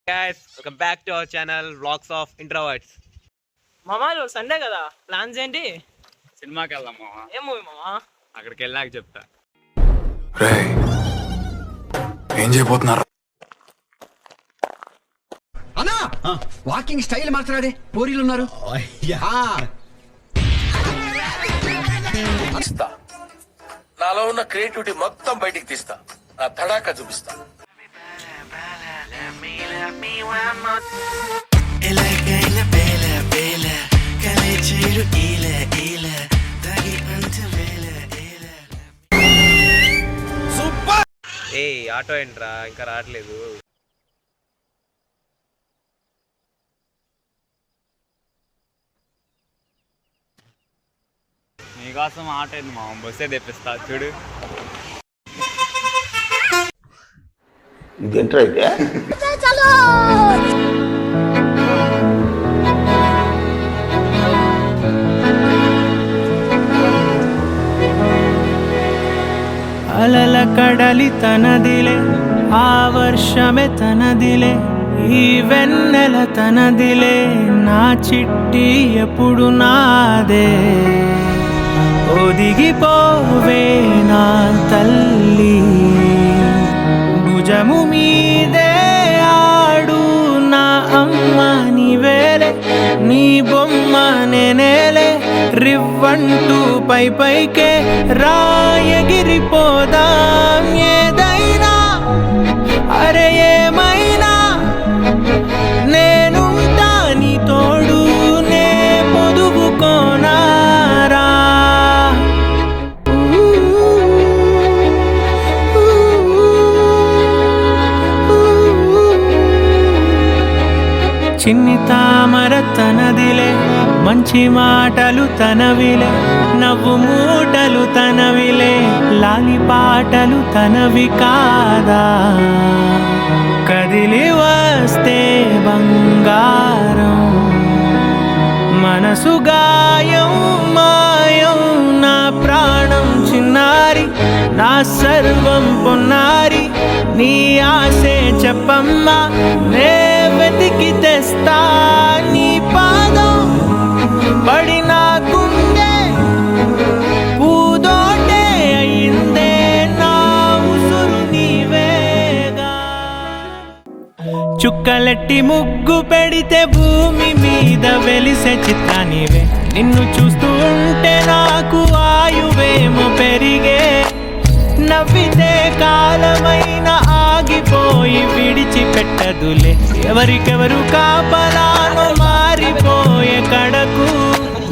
Guys, welcome back to our channel Vlogs of Introverts. మామా Sunday కదా, plans ఏంటి? సినిమాకి వెళ్దాం మామా. ఏం మూవీ మామా? అక్కడికి వెళ్ళాక చెప్తా. ఏం చేయబోతున్నారు అన్నా? వాకింగ్ స్టైల్ మార్చరాదే, పోరీలు ఉన్నారు. నాలో ఉన్న క్రియేటివిటీ మొత్తం బయటికి తీస్తా, నా తడాకా చూపిస్తా. ఏ ఆటో ఏంట్రా ఇంకా రావట్లేదు? నీకోసం ఆటో ఏంది మా బస్సే తెప్పిస్తా చూడు. ఇదేంట్రా ఇదే? అలల కడలి తనదిలే, ఆ వర్షమే తనదిలే, ఈ వెన్నెల తనదిలే, నా చిట్టి ఎప్పుడు నాదే. ఒదిగిపోవే నా తల్లి, భుజము మీదే ఆడు నా అమ్మ నీవేలే, నీ బొమ్మ నేనేలే, రివ్వంటూ పై పైకే రాయగిరిపోదాం. ఏదైనా అరే ఏమైనా నేనుంటా నీ తోడు, నే పొదుగుకోనారా. చిన్ని తామర తనదిలే, మంచి మాటలు తనవిలే, నవ్వు మూటలు తనవిలే, లాలి పాటలు తనవి కాదా. కదిలి వస్తే బంగారం, మనసు గాయం మాయం, నా ప్రాణం చిన్నారి, నా సర్వం పొన్నారి, నీ ఆశే చెప్పమ్మా, నే వెతికి తెస్తా నీ పాదం. బడి నా గుండె పూదోటే అయిందే, నా ఉసురు నీవేగా. చుక్కలెట్టి ముగ్గు పెడితే భూమి మీద వెలిసే చిత్తా నీవే, నిన్ను చూస్తూ ఉంటే నాకు ఆయువేమో పెరిగే. నవ్వితే కాలమైన ఆగిపోయి విడిచిపెట్టదులే, ఎవరికెవరు కాపలాను మారిపోయే కడకు.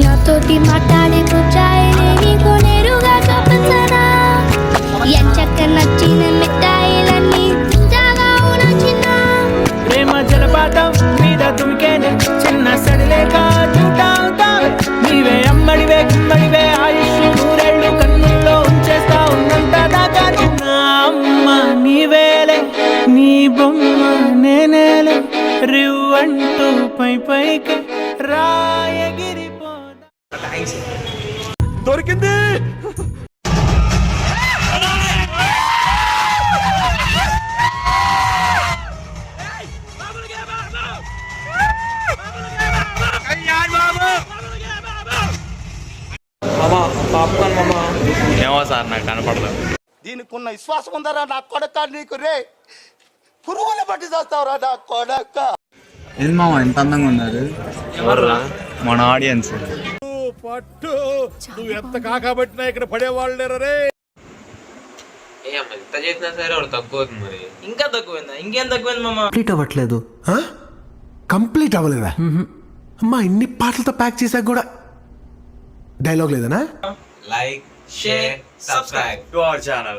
నాతోటి మాట్లాడే కూర్చాయిలే, నీకు నేరుగా చూపించనా, ఎంచక్క నచ్చిన మిఠాయిలన్నీ తింటాగా నచ్చిన. ప్రేమ జలపాతం మీద తుమికేనే, చిన్న సడిలేక చూటావుతావే, నీవే అమ్మడివే గుమ్మడివే, ఆయుష్ నూరేళ్ళు కన్నుల్లో ఉంచేస్తా ఉన్నంత దాకా. నా అమ్మ నీవేలే, నీ బొమ్మ నేనేలే, రివ్వంటూ పై పైకి రాయగిరిపోదా. దొరికింది. ఏమో సార్ నాకు కనపడదు. దీనికి ఉన్న విశ్వాసం ఉందరా నా కొడక, నీకు రే పురుగులు పట్టి చేస్తావురా నా కొడక. ఏంది మామ ఎంత అందంగా ఉన్నారు? ఎవర్రా? మన ఆడియన్స్. పట్టు నువ్వు ఎంత కాకబట్టినా ఇక్కడ పడేవాళ్ళు లేరా రే. ఎంత చేసినా సరే వాడు తక్కువ అవుతుంది. మరి ఇంకా తక్కువైందా? ఇంకేం తక్కువైంది మామ? కంప్లీట్ అవ్వట్లేదు. కంప్లీట్ అవ్వలేదా? అమ్మా ఇన్ని పాటలతో ప్యాక్ చేశాక కూడా dialogue లేదనా? like, share, subscribe to our channel.